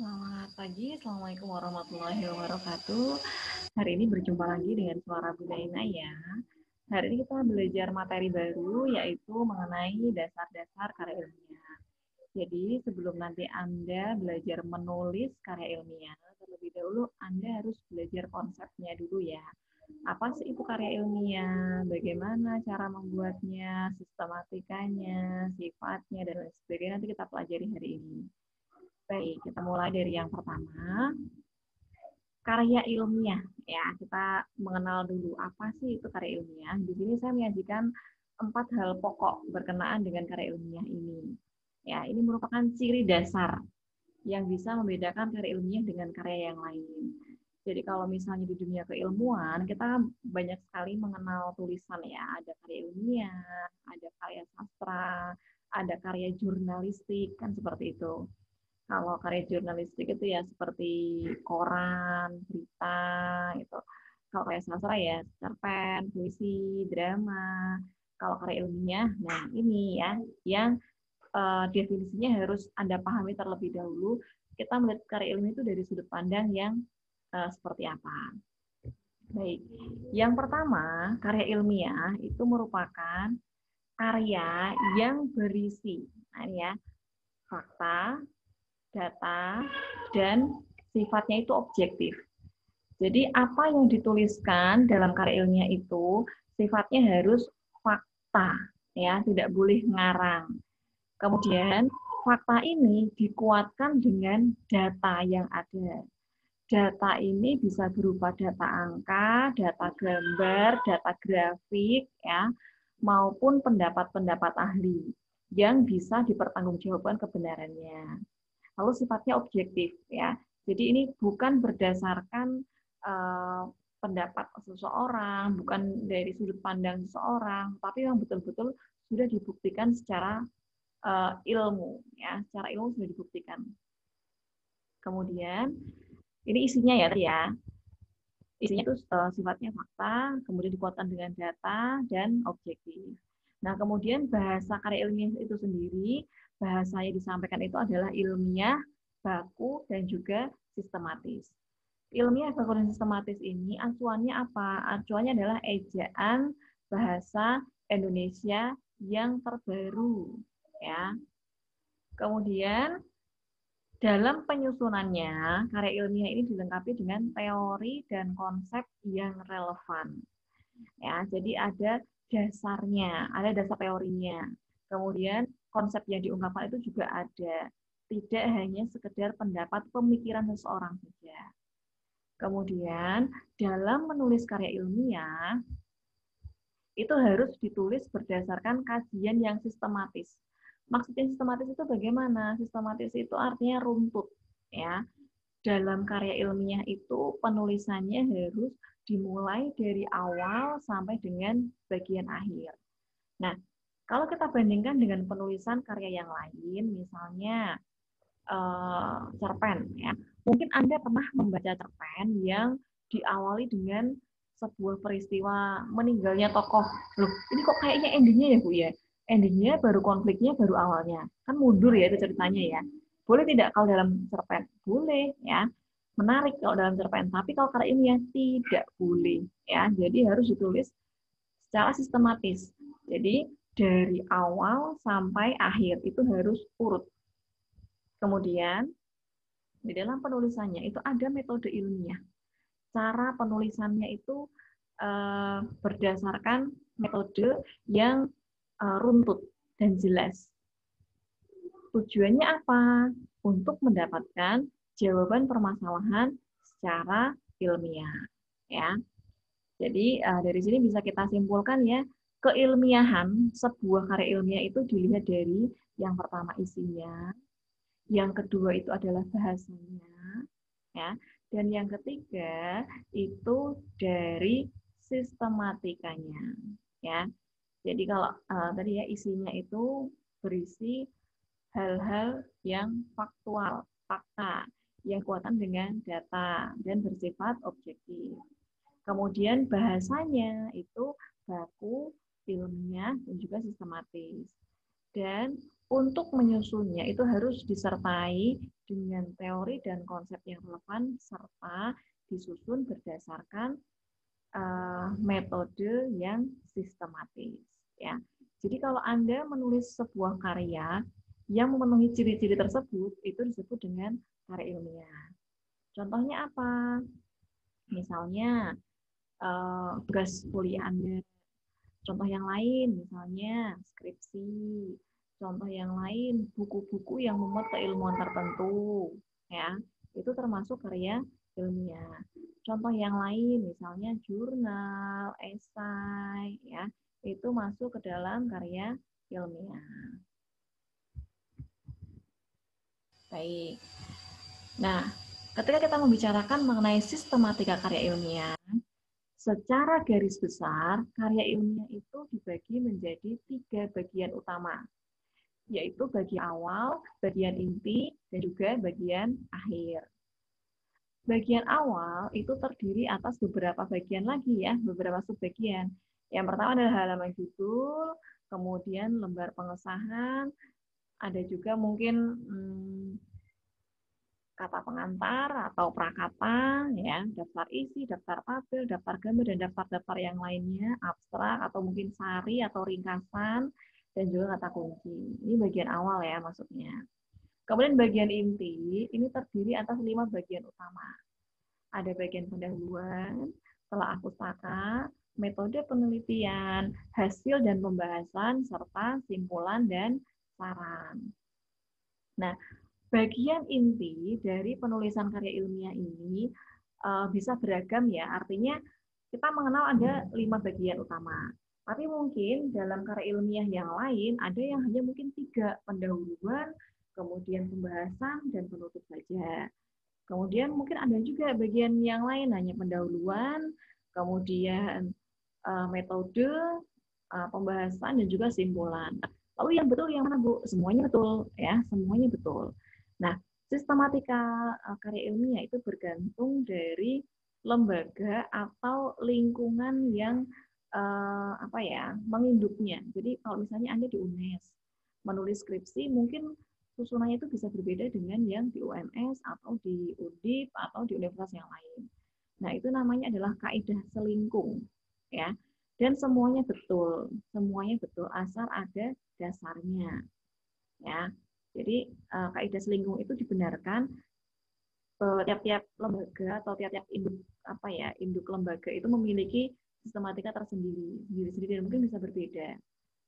Selamat pagi, Assalamualaikum warahmatullahi wabarakatuh. Hari ini berjumpa lagi dengan Suara Budaina ya. Hari ini kita belajar materi baru, yaitu mengenai dasar-dasar karya ilmiah. Jadi sebelum nanti Anda belajar menulis karya ilmiah, terlebih dahulu Anda harus belajar konsepnya dulu ya. Apa sih itu karya ilmiah? Bagaimana cara membuatnya, sistematikanya, sifatnya, dan lain sebagainya nanti kita pelajari hari ini. Baik, kita mulai dari yang pertama, karya ilmiah. Ya, kita mengenal dulu apa sih itu karya ilmiah. Di sini saya menyajikan 4 hal pokok berkenaan dengan karya ilmiah ini. Ya, ini merupakan ciri dasar yang bisa membedakan karya ilmiah dengan karya yang lain. Jadi kalau misalnya di dunia keilmuan, kita banyak sekali mengenal tulisan ya. Ada karya ilmiah, ada karya sastra, ada karya jurnalistik, kan seperti itu. Kalau karya jurnalistik itu ya seperti koran, berita, gitu. Kalau karya sastra ya cerpen, puisi, drama. Kalau karya ilmiah, nah ini ya, yang definisinya harus Anda pahami terlebih dahulu. Kita melihat karya ilmiah itu dari sudut pandang yang seperti apa. Baik, yang pertama, karya ilmiah itu merupakan karya yang berisi, nah ini ya, fakta, data, dan sifatnya itu objektif. Jadi apa yang dituliskan dalam karya ilmiah itu sifatnya harus fakta, ya, tidak boleh ngarang. Kemudian fakta ini dikuatkan dengan data yang ada. Data ini bisa berupa data angka, data gambar, data grafik, ya, maupun pendapat-pendapat ahli yang bisa dipertanggungjawabkan kebenarannya. Lalu sifatnya objektif ya. Jadi ini bukan berdasarkan pendapat seseorang, bukan dari sudut pandang seseorang, tapi yang betul-betul sudah dibuktikan secara ilmu ya, secara ilmu sudah dibuktikan. Kemudian ini isinya ya. Isinya itu sifatnya fakta, kemudian dikuatkan dengan data dan objektif. Nah, kemudian bahasa karya ilmiah itu sendiri, bahasa yang disampaikan itu adalah ilmiah, baku, dan juga sistematis. Ilmiah, baku, dan sistematis ini acuannya apa? Acuannya adalah ejaan bahasa Indonesia yang terbaru. Ya. Kemudian dalam penyusunannya, karya ilmiah ini dilengkapi dengan teori dan konsep yang relevan. Ya, jadi ada dasarnya, ada dasar teorinya. Kemudian konsep yang diungkapkan itu juga ada. Tidak hanya sekedar pendapat pemikiran seseorang saja. Kemudian dalam menulis karya ilmiah itu harus ditulis berdasarkan kajian yang sistematis. Maksudnya sistematis itu bagaimana? Sistematis itu artinya runtut, ya. Dalam karya ilmiah itu penulisannya harus dimulai dari awal sampai dengan bagian akhir. Nah, kalau kita bandingkan dengan penulisan karya yang lain, misalnya cerpen, ya, mungkin Anda pernah membaca cerpen yang diawali dengan sebuah peristiwa meninggalnya tokoh. Loh, ini kok kayaknya endingnya ya Bu ya? Endingnya baru konfliknya baru awalnya. Kan mundur ya itu ceritanya ya. Boleh tidak kalau dalam cerpen? Boleh ya. Menarik kalau dalam cerpen, tapi kalau karya ilmiah tidak boleh ya. Jadi harus ditulis secara sistematis. Jadi dari awal sampai akhir itu harus urut. Kemudian di dalam penulisannya itu ada metode ilmiah. Cara penulisannya itu berdasarkan metode yang runtut dan jelas. Tujuannya apa? Untuk mendapatkan jawaban permasalahan secara ilmiah. Ya. Jadi dari sini bisa kita simpulkan ya, keilmiahan sebuah karya ilmiah itu dilihat dari yang pertama isinya, yang kedua itu adalah bahasanya, ya, dan yang ketiga itu dari sistematikanya, ya. Jadi kalau tadi ya isinya itu berisi hal-hal yang faktual, fakta, yang kuatan dengan data dan bersifat objektif. Kemudian bahasanya itu baku, ilmiah, dan juga sistematis. Dan Untuk menyusunnya itu harus disertai dengan teori dan konsep yang relevan serta disusun berdasarkan metode yang sistematis. Ya, jadi kalau Anda menulis sebuah karya yang memenuhi ciri-ciri tersebut, itu disebut dengan karya ilmiah. Contohnya apa? Misalnya tugas kuliah Anda. Contoh yang lain, misalnya skripsi. Contoh yang lain, buku-buku yang memuat keilmuan tertentu. Ya, itu termasuk karya ilmiah. Contoh yang lain, misalnya jurnal, esai, ya, itu masuk ke dalam karya ilmiah. Baik. Nah, ketika kita membicarakan mengenai sistematika karya ilmiah, secara garis besar, karya ilmiah itu dibagi menjadi 3 bagian utama, yaitu bagian awal, bagian inti, dan juga bagian akhir. Bagian awal itu terdiri atas beberapa bagian lagi ya, beberapa subbagian. Yang pertama adalah halaman judul, kemudian lembar pengesahan, ada juga mungkin kata pengantar atau prakata, ya, daftar isi, daftar tabel, daftar gambar, dan daftar-daftar yang lainnya, abstrak atau mungkin sari atau ringkasan, dan juga kata kunci. Ini bagian awal ya maksudnya. Kemudian bagian inti, ini terdiri atas 5 bagian utama. Ada bagian pendahuluan, telah pustaka, metode penelitian, hasil dan pembahasan, serta simpulan dan saran. Nah, bagian inti dari penulisan karya ilmiah ini bisa beragam ya, artinya kita mengenal ada 5 bagian utama. Tapi mungkin dalam karya ilmiah yang lain ada yang hanya mungkin 3, pendahuluan, kemudian pembahasan, dan penutup saja. Kemudian mungkin ada juga bagian yang lain hanya pendahuluan, kemudian metode, pembahasan, dan juga simpulan. Lalu yang betul yang mana, Bu? Semuanya betul ya, semuanya betul. Nah, sistematika karya ilmiah itu bergantung dari lembaga atau lingkungan yang apa ya, menginduknya. Jadi kalau misalnya Anda di UNES menulis skripsi, mungkin susunannya itu bisa berbeda dengan yang di UMS atau di UNDIP atau di universitas yang lain. Nah, itu namanya adalah kaidah selingkung, ya. Dan semuanya betul asal ada dasarnya, ya. Jadi kaidah selingkung itu dibenarkan tiap-tiap lembaga atau tiap-tiap induk apa ya, induk lembaga itu memiliki sistematika tersendiri, sendiri-sendiri, dan mungkin bisa berbeda,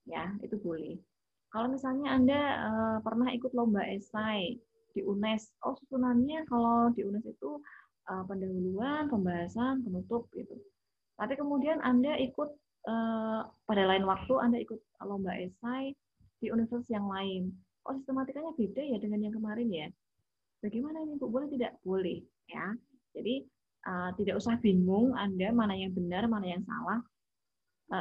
ya, itu boleh. Kalau misalnya Anda pernah ikut lomba esai di UNES, oh susunannya kalau di UNES itu pendahuluan, pembahasan, penutup gitu. Tapi kemudian Anda ikut pada lain waktu Anda ikut lomba esai di universitas yang lain. Oh sistematikanya beda ya dengan yang kemarin ya. Bagaimana ini Bu? Boleh tidak? Boleh ya. Jadi tidak usah bingung Anda mana yang benar, mana yang salah.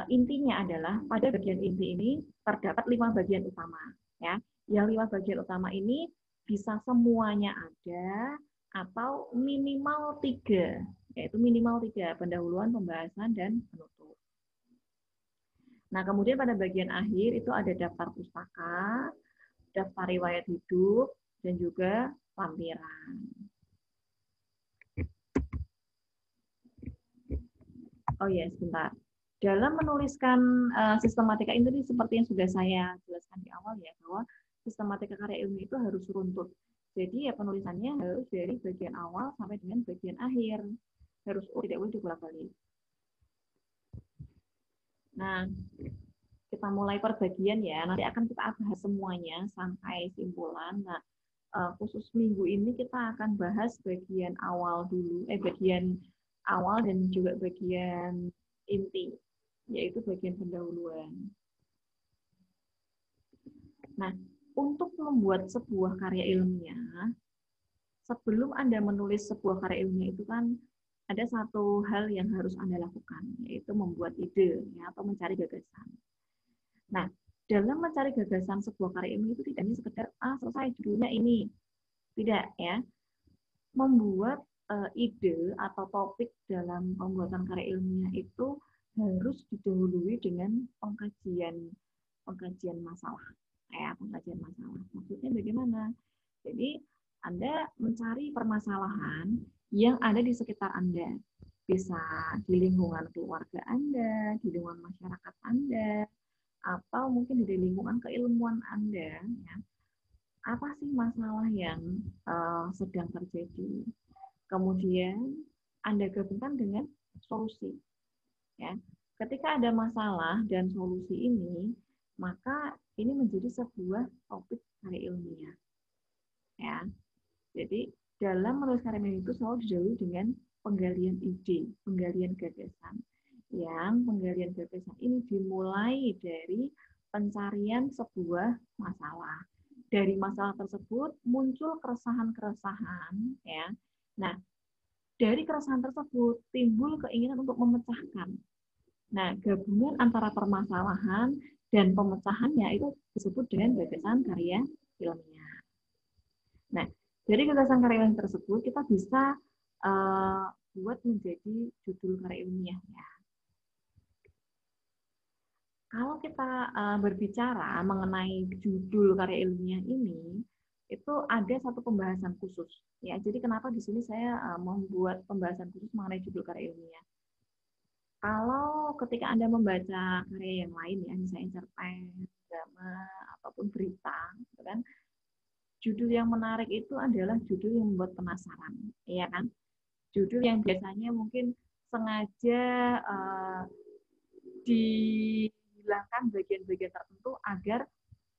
Intinya adalah pada bagian inti ini terdapat 5 bagian utama. Ya, yang 5 bagian utama ini bisa semuanya ada atau minimal 3, yaitu minimal 3, pendahuluan, pembahasan, dan penutup. Nah, kemudian pada bagian akhir itu ada daftar pustaka, daftar riwayat hidup, dan juga lampiran. Oh ya, sebentar. Dalam menuliskan sistematika ini seperti yang sudah saya jelaskan di awal ya, bahwa sistematika karya ilmiah itu harus runtut. Jadi ya penulisannya harus dari bagian awal sampai dengan bagian akhir. Harus tidak boleh dibolak-balik. Nah, kita mulai per bagian ya. Nanti akan kita bahas semuanya sampai simpulan. Nah, khusus minggu ini kita akan bahas bagian awal dulu, bagian awal dan juga bagian inti, yaitu bagian pendahuluan. Nah, untuk membuat sebuah karya ilmiah, sebelum Anda menulis sebuah karya ilmiah itu kan ada satu hal yang harus Anda lakukan, yaitu membuat ide ya, atau mencari gagasan. Nah, dalam mencari gagasan sebuah karya ilmiah itu tidak hanya sekedar selesai judulnya ini. Tidak ya. Membuat ide atau topik dalam pembuatan karya ilmiah itu harus didahului dengan pengkajian masalah. Pengkajian masalah. Maksudnya bagaimana? Jadi Anda mencari permasalahan yang ada di sekitar Anda. Bisa di lingkungan keluarga Anda, di lingkungan masyarakat Anda, atau mungkin di lingkungan keilmuan Anda. Ya. Apa sih masalah yang sedang terjadi? Kemudian Anda gabungkan dengan solusi. Ya. Ketika ada masalah dan solusi ini, maka ini menjadi sebuah topik karya ilmiah. Ya. Jadi dalam menulis karya ilmiah itu selalu didahului dengan penggalian ide, penggalian gagasan. Yang penggalian gagasan ini dimulai dari pencarian sebuah masalah. Dari masalah tersebut muncul keresahan-keresahan, ya. Nah, dari keresahan tersebut timbul keinginan untuk memecahkan. Nah, gabungan antara permasalahan dan pemecahannya itu disebut dengan gagasan karya ilmiah. Nah, dari gagasan karya ilmiah tersebut kita bisa buat menjadi judul karya ilmiah. Ya. Kalau kita berbicara mengenai judul karya ilmiah ini, itu ada satu pembahasan khusus. Ya, jadi kenapa di sini saya membuat pembahasan khusus mengenai judul karya ilmiah? Kalau ketika Anda membaca karya yang lain ya, misalnya cerpen, drama, ataupun berita, gitu kan, judul yang menarik itu adalah judul yang membuat penasaran, ya kan? Judul yang biasanya mungkin sengaja dihilangkan bagian-bagian tertentu agar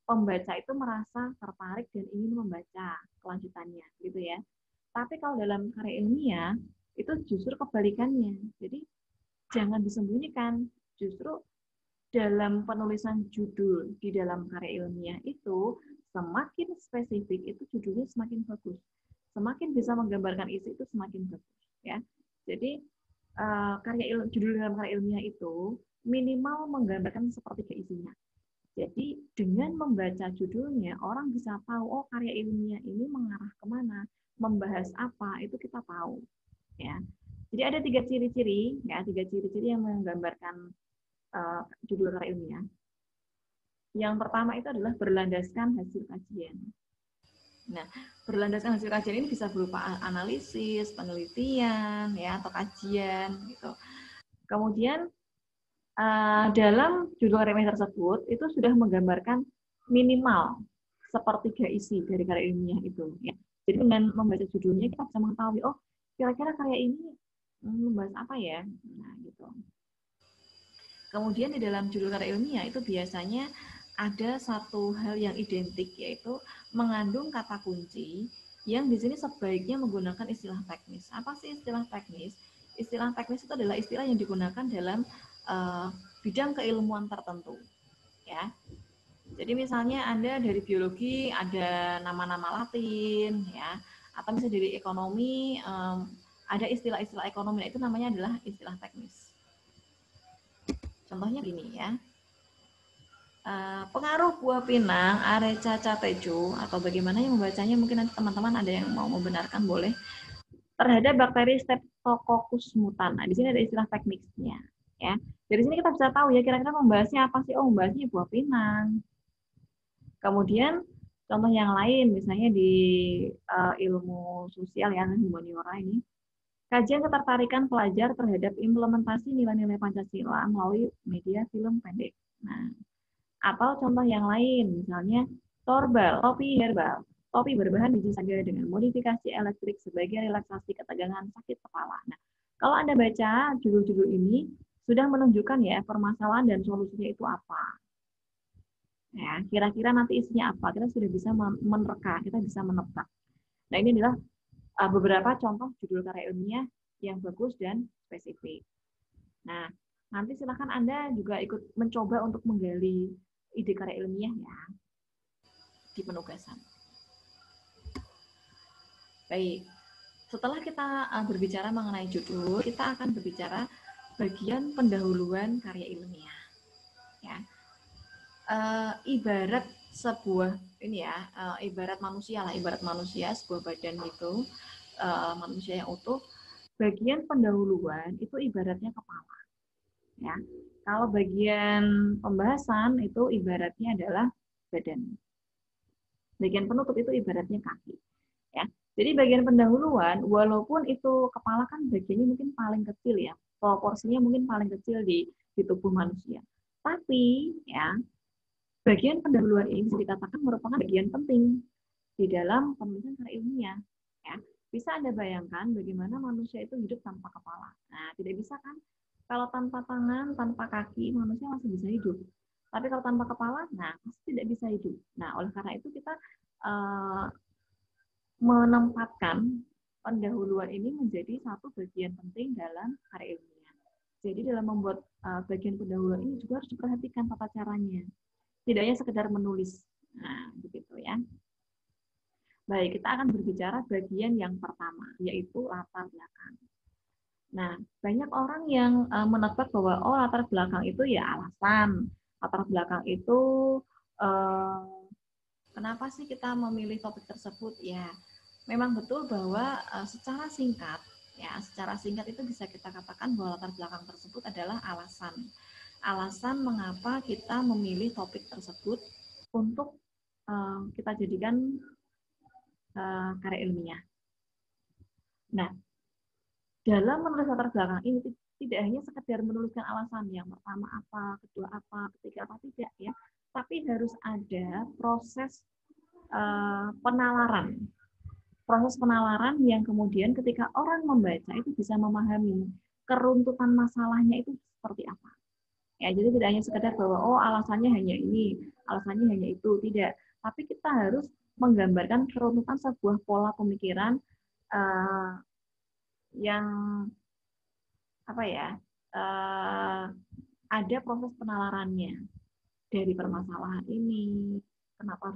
pembaca itu merasa tertarik dan ingin membaca kelanjutannya, gitu ya. Tapi kalau dalam karya ilmiah itu justru kebalikannya. Jadi jangan disembunyikan, justru dalam penulisan judul di dalam karya ilmiah itu semakin spesifik itu judulnya semakin bagus, semakin bisa menggambarkan isi itu semakin bagus, ya. Jadi judul dalam karya ilmiah itu minimal menggambarkan sepertiga isinya. Jadi dengan membaca judulnya orang bisa tahu oh karya ilmiah ini mengarah kemana, membahas apa itu kita tahu, ya. Jadi ada tiga ciri-ciri yang menggambarkan judul karya ilmiah. Yang pertama itu adalah berlandaskan hasil kajian. Nah, berlandaskan hasil kajian ini bisa berupa analisis, penelitian, ya, atau kajian, gitu. Kemudian dalam judul karya ilmiah tersebut itu sudah menggambarkan minimal sepertiga isi dari karya ilmiah itu. Ya. Jadi dengan membaca judulnya kita bisa mengetahui, oh kira-kira karya ini membahas apa ya? Nah, gitu. Kemudian di dalam judul karya ilmiah itu biasanya ada satu hal yang identik, yaitu mengandung kata kunci yang di sini sebaiknya menggunakan istilah teknis. Apa sih istilah teknis? Istilah teknis itu adalah istilah yang digunakan dalam bidang keilmuan tertentu. Ya. Jadi misalnya Anda dari biologi ada nama-nama Latin, ya, atau misalnya dari ekonomi ada istilah-istilah ekonomi, itu namanya adalah istilah teknis. Contohnya gini ya, pengaruh buah pinang Areca catechu atau bagaimana yang membacanya, mungkin nanti teman-teman ada yang mau membenarkan boleh, terhadap bakteri Streptococcus mutan. Nah, di sini ada istilah teknisnya ya. Dari sini kita bisa tahu ya kira-kira membahasnya apa sih? Oh, membahasnya buah pinang. Kemudian contoh yang lain misalnya di ilmu sosial ya, humaniora ini, kajian ketertarikan pelajar terhadap implementasi nilai-nilai Pancasila melalui media film pendek. Nah, atau contoh yang lain, misalnya torbal, topi herbal, topi berbahan biji saga dengan modifikasi elektrik sebagai relaksasi ketegangan sakit kepala. Nah, kalau Anda baca judul-judul ini, sudah menunjukkan ya permasalahan dan solusinya itu apa. Ya, kira-kira nanti isinya apa, kita sudah bisa menerka, kita bisa menebak. Nah, ini adalah beberapa contoh judul karya ilmiah yang bagus dan spesifik. Nah, nanti silakan Anda juga ikut mencoba untuk menggali ide karya ilmiah ya di penugasan. Baik, setelah kita berbicara mengenai judul, kita akan berbicara bagian pendahuluan karya ilmiah. Ya, ibarat sebuah ini ya, ibarat manusia lah, ibarat manusia sebuah badan itu, manusia yang utuh. Bagian pendahuluan itu ibaratnya kepala. Ya, kalau bagian pembahasan itu ibaratnya adalah badan. Bagian penutup itu ibaratnya kaki. Ya. Jadi bagian pendahuluan, walaupun itu kepala kan bagiannya mungkin paling kecil ya, proporsinya mungkin paling kecil di tubuh manusia. Tapi ya bagian pendahuluan ini bisa dikatakan merupakan bagian penting di dalam penulisan karya ilmiah. Ya. Bisa Anda bayangkan bagaimana manusia itu hidup tanpa kepala. Nah, tidak bisa kan? Kalau tanpa tangan, tanpa kaki, manusia masih bisa hidup. Tapi kalau tanpa kepala, nah pasti tidak bisa hidup. Nah, oleh karena itu kita menempatkan pendahuluan ini menjadi satu bagian penting dalam karya ilmiah. Jadi dalam membuat bagian pendahuluan ini juga harus diperhatikan tata caranya. Tidak hanya sekedar menulis. Nah, begitu ya. Baik, kita akan berbicara bagian yang pertama, yaitu latar belakang. Nah, banyak orang yang menebak bahwa latar belakang itu ya alasan. Latar belakang itu kenapa sih kita memilih topik tersebut? Ya, memang betul bahwa secara singkat itu bisa kita katakan bahwa latar belakang tersebut adalah alasan. Alasan mengapa kita memilih topik tersebut untuk kita jadikan karya ilmiah. Nah, dalam menulis latar belakang ini tidak hanya sekedar menuliskan alasan yang pertama apa, kedua apa, ketiga apa, tidak ya, tapi harus ada proses penalaran. Proses penalaran yang kemudian ketika orang membaca itu bisa memahami keruntutan masalahnya itu seperti apa. Ya, jadi tidak hanya sekedar bahwa alasannya hanya ini, alasannya hanya itu, tidak. Tapi kita harus menggambarkan keruntutan sebuah pola pemikiran yang apa ya? Ada proses penalarannya dari permasalahan ini, kenapa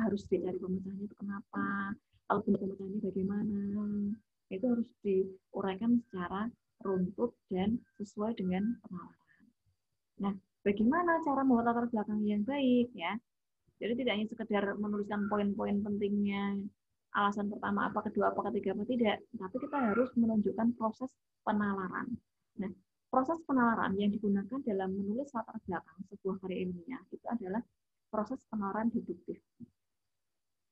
harus dicari pemecahannya itu kenapa, kalau pemecahannya bagaimana, itu harus diuraikan secara runtut dan sesuai dengan penalaran. Nah, bagaimana cara membuat latar belakang yang baik ya? Jadi tidak hanya sekedar menuliskan poin-poin pentingnya, alasan pertama apa, kedua apa, ketiga apa, tidak, tapi kita harus menunjukkan proses penalaran. Nah, proses penalaran yang digunakan dalam menulis latar belakang sebuah karya ilmiah itu adalah proses penalaran deduktif.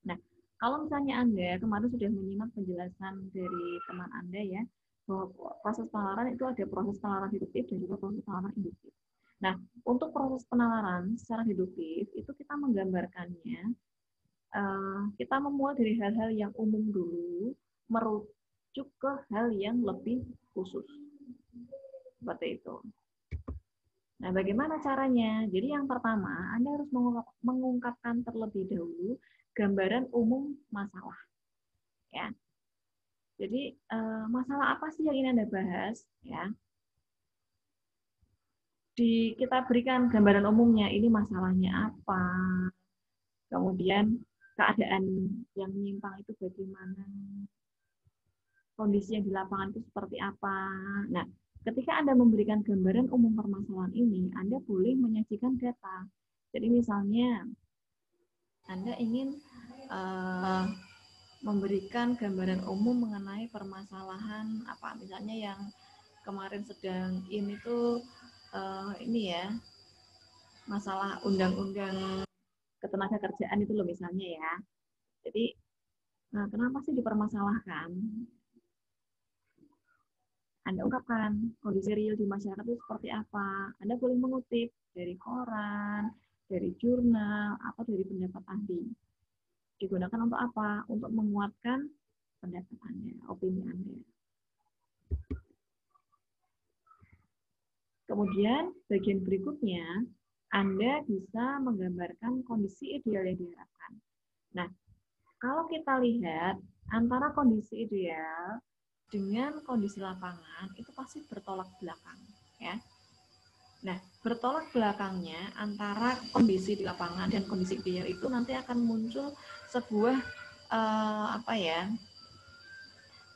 Nah, kalau misalnya Anda kemarin sudah menyimak penjelasan dari teman Anda ya, bahwa proses penalaran itu ada proses penalaran deduktif dan juga proses penalaran induktif. Nah, untuk proses penalaran secara deduktif itu kita menggambarkannya, kita memulai dari hal-hal yang umum dulu, merujuk ke hal yang lebih khusus. Seperti itu. Nah, bagaimana caranya? Jadi yang pertama, Anda harus mengungkapkan terlebih dahulu gambaran umum masalah. Ya. Jadi, masalah apa sih yang ingin Anda bahas? Ya. Kita berikan gambaran umumnya, ini masalahnya apa, kemudian keadaan yang menyimpang itu bagaimana, kondisi yang di lapangan itu seperti apa. Nah, ketika Anda memberikan gambaran umum permasalahan ini, Anda boleh menyajikan data. Jadi misalnya, Anda ingin memberikan gambaran umum mengenai permasalahan apa, misalnya yang kemarin sedang ini tuh ini ya, masalah undang-undang ketenagakerjaan itu loh misalnya ya. Jadi, kenapa sih dipermasalahkan? Anda ungkapkan kondisi real di masyarakat itu seperti apa. Anda boleh mengutip dari koran, dari jurnal, atau dari pendapat ahli. Digunakan untuk apa? Untuk menguatkan pendapat Anda, opini Anda. Kemudian, bagian berikutnya, Anda bisa menggambarkan kondisi ideal yang diharapkan. Nah, kalau kita lihat antara kondisi ideal dengan kondisi lapangan itu pasti bertolak belakang, ya. Nah, bertolak belakangnya antara kondisi di lapangan dan kondisi ideal itu nanti akan muncul sebuah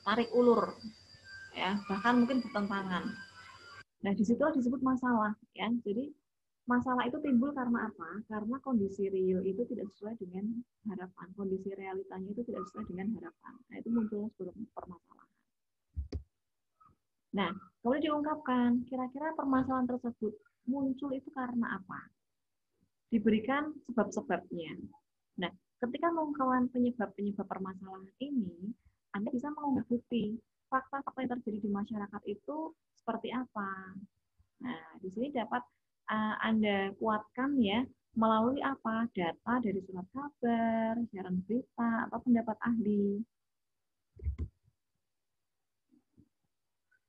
tarik ulur, ya, bahkan mungkin bertentangan. Nah, di situ disebut masalah, ya. Jadi masalah itu timbul karena apa? Karena kondisi real itu tidak sesuai dengan harapan, kondisi realitanya itu tidak sesuai dengan harapan. Nah, itu muncul sebuah permasalahan. Nah, kemudian diungkapkan, kira-kira permasalahan tersebut muncul itu karena apa? diberikan sebab-sebabnya. Nah, ketika mengungkapkan penyebab-penyebab permasalahan ini, Anda bisa mengunggah bukti fakta-fakta yang terjadi di masyarakat itu seperti apa. Nah, di sini dapat Anda kuatkan ya melalui apa? Data dari surat kabar, siaran berita, atau pendapat ahli.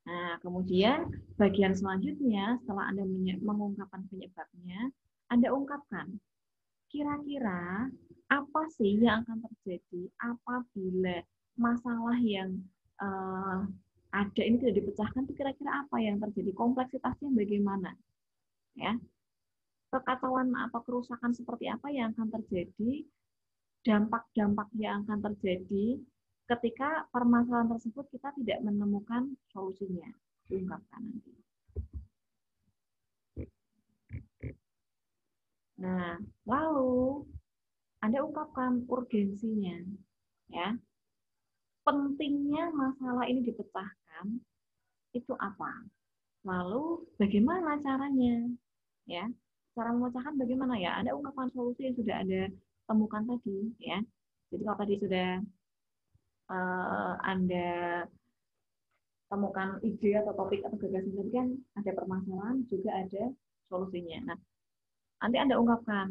Nah, kemudian bagian selanjutnya setelah Anda mengungkapkan penyebabnya, Anda ungkapkan kira-kira apa sih yang akan terjadi apabila masalah yang ada ini tidak dipecahkan, itu kira-kira apa yang terjadi, kompleksitasnya bagaimana, ya, kekacauan atau kerusakan seperti apa yang akan terjadi, dampak-dampak yang akan terjadi ketika permasalahan tersebut kita tidak menemukan solusinya, diungkapkan nanti. Nah, lalu Anda ungkapkan urgensinya, ya. Pentingnya masalah ini dipecahkan itu apa? Lalu bagaimana caranya? Ya, cara memecahkan bagaimana ya? Anda ungkapkan solusi yang sudah Anda temukan tadi, ya. Jadi kalau tadi sudah Anda temukan ide atau topik atau gagasan tadi kan ada permasalahan juga ada solusinya. Nah, nanti Anda ungkapkan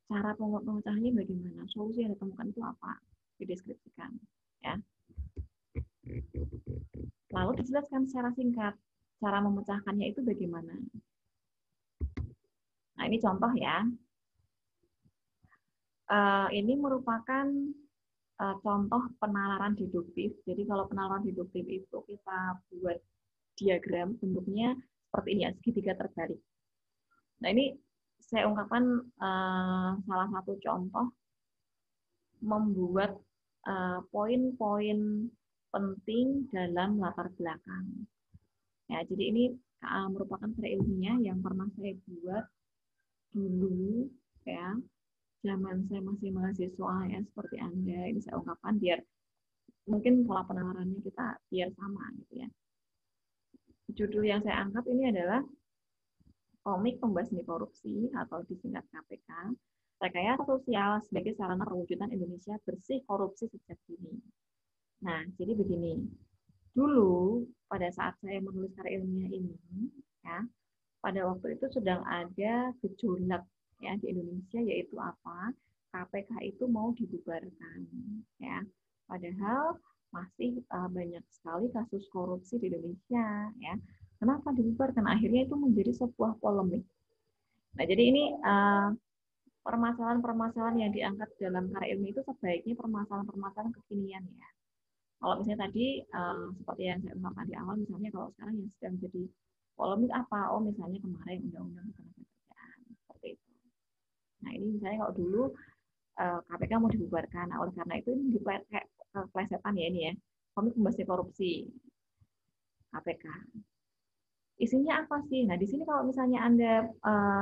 cara pemecahannya bagaimana, solusi yang ditemukan itu apa, dideskripsikan, ya. Lalu dijelaskan secara singkat cara memecahkannya itu bagaimana. Nah, ini contoh ya. Ini merupakan contoh penalaran deduktif. Jadi kalau penalaran deduktif itu kita buat diagram bentuknya seperti ini ya, segitiga terbalik. Nah, ini saya ungkapkan salah satu contoh membuat poin-poin penting dalam latar belakang. Ya, jadi ini merupakan karya ilmiah yang pernah saya buat dulu, ya, zaman saya masih mahasiswa ya, seperti Anda. Ini saya ungkapkan biar mungkin pola penalarannya kita biar sama gitu ya. Judul yang saya angkat ini adalah Komik Pembasmi Korupsi atau disingkat KPK, Rekayasa Sosial sebagai Sarana Perwujudan Indonesia Bersih Korupsi Sejak Dini. Nah, jadi begini. Dulu pada saat saya menulis karya ilmiah ini, ya, pada waktu itu sedang ada gejolak ya di Indonesia, yaitu apa? KPK itu mau dibubarkan, ya. Padahal masih banyak sekali kasus korupsi di Indonesia, ya. Kenapa dibubarkan? Akhirnya itu menjadi sebuah polemik. Nah, jadi ini permasalahan-permasalahan yang diangkat dalam karya ilmiah itu sebaiknya permasalahan-permasalahan kekinian ya. Kalau misalnya tadi seperti yang saya ungkapkan di awal, misalnya kalau sekarang yang sedang jadi polemik apa? Oh, misalnya kemarin undang-undang ketenagakerjaan seperti itu. Nah, ini misalnya kalau dulu KPK mau dibubarkan, nah, oleh karena itu ini dipelesetan ya ini ya, komik pembasmi korupsi KPK. Isinya apa sih? Nah, di sini kalau misalnya Anda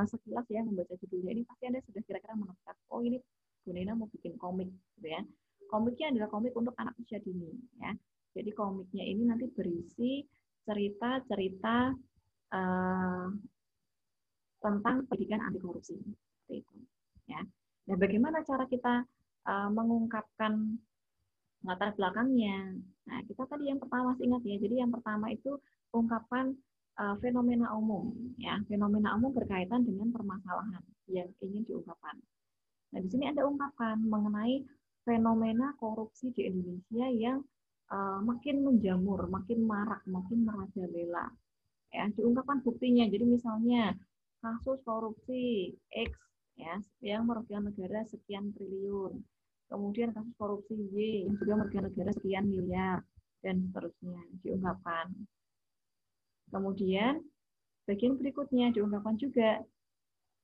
sekilas ya membaca judulnya ini, pasti Anda sudah kira-kira menebak, oh ini Bu Nina mau bikin komik, gitu ya. Komiknya adalah komik untuk anak usia dini, ya. Jadi komiknya ini nanti berisi cerita-cerita tentang pendidikan anti korupsi, seperti itu, ya. Nah, bagaimana cara kita mengungkapkan latar belakangnya? Nah, kita tadi yang pertama ingat ya. Jadi yang pertama itu ungkapan fenomena umum, ya. Fenomena umum berkaitan dengan permasalahan yang ingin diungkapkan. Nah, di sini Anda ungkapkan mengenai fenomena korupsi di Indonesia yang makin menjamur, makin marak, makin merajalela. Ya, diungkapkan buktinya. Jadi misalnya kasus korupsi X ya yang merugikan negara sekian triliun. Kemudian kasus korupsi Y yang juga merugikan negara sekian miliar dan seterusnya diungkapkan. Kemudian bagian berikutnya diungkapkan juga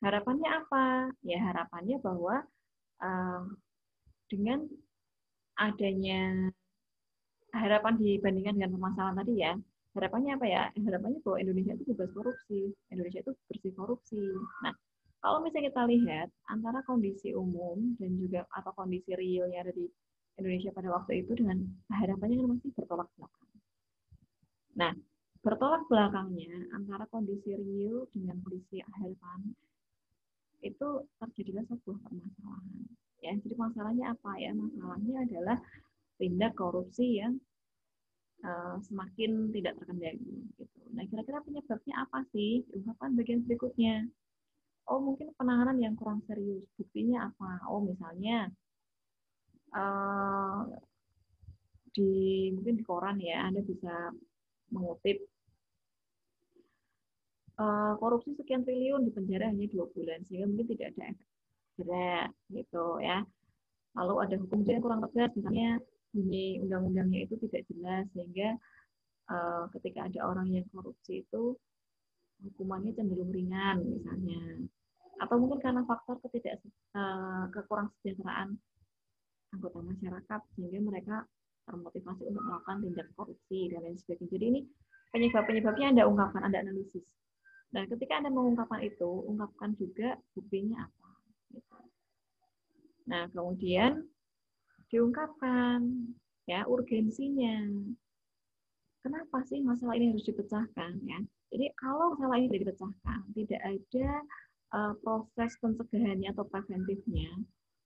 harapannya apa? Ya, harapannya bahwa dengan adanya harapan dibandingkan dengan permasalahan tadi ya, harapannya apa ya? Harapannya bahwa Indonesia itu bebas korupsi, Indonesia itu bersih korupsi. Nah, kalau misalnya kita lihat antara kondisi umum dan juga atau kondisi real yang ada di Indonesia pada waktu itu dengan harapannya kan masih bertolak belakang. Nah, bertolak belakangnya antara kondisi real dengan kondisi harapan itu terjadilah sebuah permasalahan. Ya, jadi masalahnya apa ya? Masalahnya adalah tindak korupsi yang semakin tidak terkendali. Gitu. Nah, kira-kira penyebabnya apa sih? Ungkapan bagian berikutnya. Oh, mungkin penanganan yang kurang serius. Buktinya apa? Oh, misalnya uh, mungkin di koran ya, Anda bisa mengutip korupsi sekian triliun di penjara hanya 2 bulan, sehingga mungkin tidak ada efek jerak gitu ya. Lalu ada hukum yang kurang tegas, misalnya bunyi undang-undangnya itu tidak jelas, sehingga ketika ada orang yang korupsi itu hukumannya cenderung ringan misalnya. Atau mungkin karena faktor kekurang kesejahteraan anggota masyarakat sehingga mereka termotivasi untuk melakukan tindak korupsi dan lain sebagainya. Jadi ini penyebab-penyebabnya Anda ungkapkan, Anda analisis. Nah, ketika Anda mengungkapkan itu, ungkapkan juga buktinya apa. Gitu. Nah, kemudian diungkapkan ya urgensinya. Kenapa sih masalah ini harus dipecahkan ya? Jadi kalau masalah ini tidak dipecahkan, tidak ada proses pencegahannya atau preventifnya,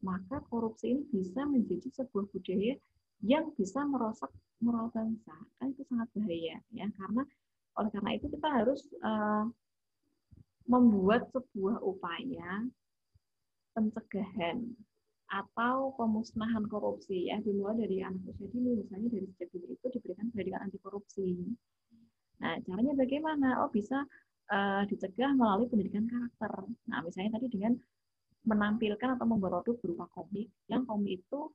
maka korupsi ini bisa menjadi sebuah budaya yang bisa merusak moral bangsa. Kan itu sangat bahaya ya, karena oleh karena itu kita harus membuat sebuah upaya pencegahan atau pemusnahan korupsi ya, dimulai dari anak usia dini, misalnya dari sejak dini itu diberikan pendidikan anti korupsi. Nah, caranya bagaimana? Oh, bisa dicegah melalui pendidikan karakter. Nah, misalnya tadi dengan menampilkan atau membuat produk berupa komik, yang komik itu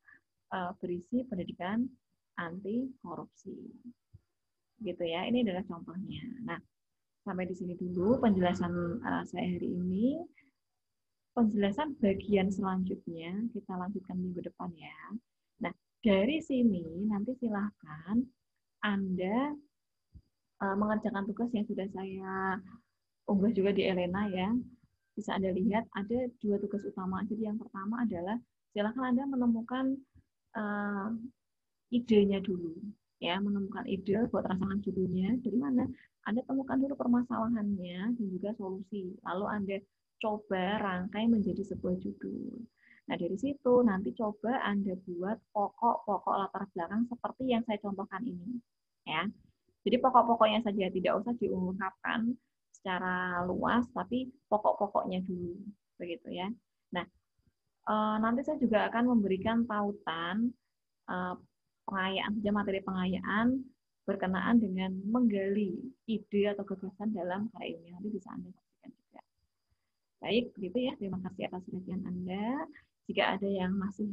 berisi pendidikan anti korupsi. Gitu ya. Ini adalah contohnya. Nah, sampai di sini dulu penjelasan saya hari ini. Penjelasan bagian selanjutnya kita lanjutkan minggu depan ya. Nah, dari sini nanti silahkan Anda mengerjakan tugas yang sudah saya unggah juga di Elena ya. Bisa Anda lihat ada 2 tugas utama. Jadi yang pertama adalah silahkan Anda menemukan idenya dulu. Ya, menemukan ide buat rancangan judulnya. Dari mana? Anda temukan dulu permasalahannya dan juga solusi. Lalu Anda coba rangkai menjadi sebuah judul. Nah, dari situ nanti coba Anda buat pokok-pokok latar belakang seperti yang saya contohkan ini. Ya. Jadi pokok-pokoknya saja, tidak usah diungkapkan secara luas, tapi pokok-pokoknya dulu. Begitu ya. Nah, nanti saya juga akan memberikan tautan pengayaan saja, materi pengayaan berkenaan dengan menggali ide atau gagasan dalam karya ini. Nanti bisa Anda saksikan juga. Baik, begitu ya. Terima kasih atas perhatian Anda. Jika ada yang masih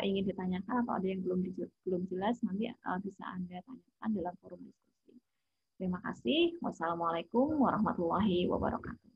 ingin ditanyakan atau ada yang belum jelas, nanti bisa Anda tanyakan dalam forum diskusi. Terima kasih. Wassalamualaikum warahmatullahi wabarakatuh.